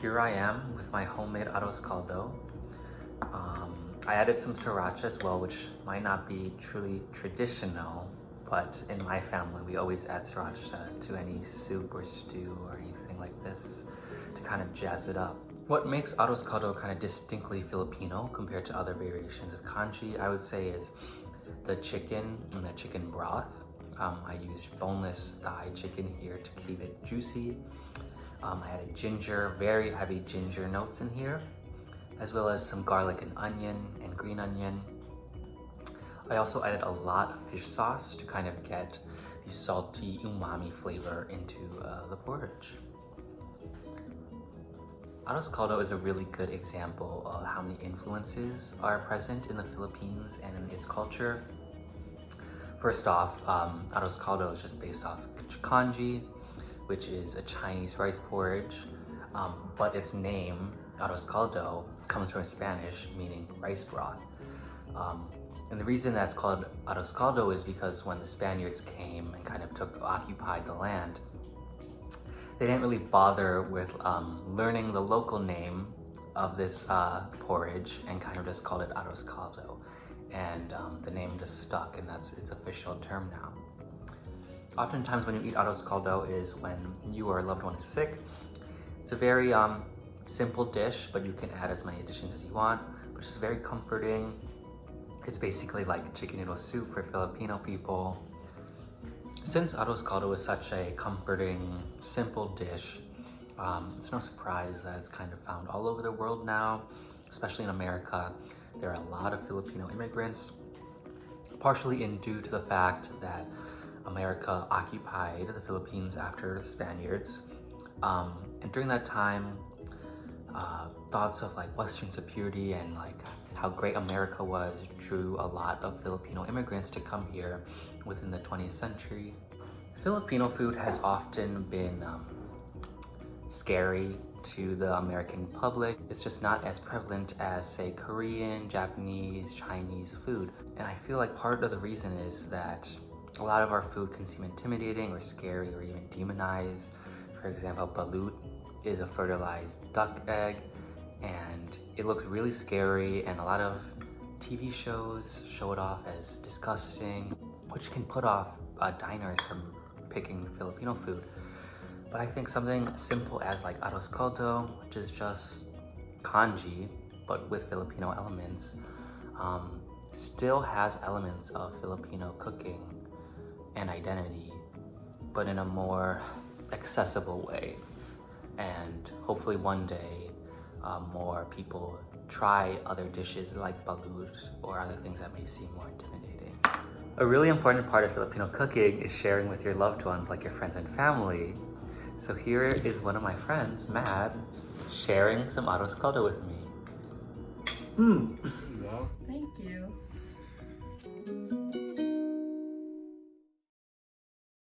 Here I am with my homemade arroz caldo. I added some sriracha as well, which might not be truly traditional, but in my family we always add sriracha to any soup or stew or anything like this to kind of jazz it up. What makes arroz caldo kind of distinctly Filipino compared to other variations of congee, I would say, is the chicken and the chicken broth. I used boneless thigh chicken here to keep it juicy. I added ginger, very heavy ginger notes in here, as well as some garlic and onion and green onion. I also added a lot of fish sauce to kind of get the salty umami flavor into the porridge. Arroz caldo is a really good example of how many influences are present in the Philippines and in its culture. First off, arroz caldo is just based off congee, which is a Chinese rice porridge, but its name, arroz caldo, comes from Spanish meaning rice broth. And the reason that's called arroz caldo is because when the Spaniards came and kind of occupied the land, they didn't really bother with learning the local name of this porridge and kind of just called it arroz caldo. And the name just stuck, and that's its official term now. Oftentimes when you eat arroz caldo is when you or a loved one is sick. It's a very simple dish, but you can add as many additions as you want, which is very comforting. It's basically like chicken noodle soup for Filipino people. Since arroz caldo is such a comforting, simple dish, it's no surprise that it's kind of found all over the world now, especially in America. There are a lot of Filipino immigrants, partially due to the fact that America occupied the Philippines after the Spaniards. And during that time, thoughts of like Western superiority and like how great America was drew a lot of Filipino immigrants to come here within the 20th century. Filipino food has often been scary to the American public. It's just not as prevalent as, say, Korean, Japanese, Chinese food. And I feel like part of the reason is that a lot of our food can seem intimidating or scary or even demonized. For example, balut is a fertilized duck egg, and it looks really scary, and a lot of TV shows show it off as disgusting, which can put off diners from picking Filipino food. But I think something simple as like arroz caldo, which is just congee, but with Filipino elements, still has elements of Filipino cooking and identity, but in a more accessible way. And hopefully one day more people try other dishes like balut or other things that may seem more intimidating. A really important part of Filipino cooking is sharing with your loved ones, like your friends and family. So here is one of my friends, Matt, sharing some arroz caldo with me. Thank you.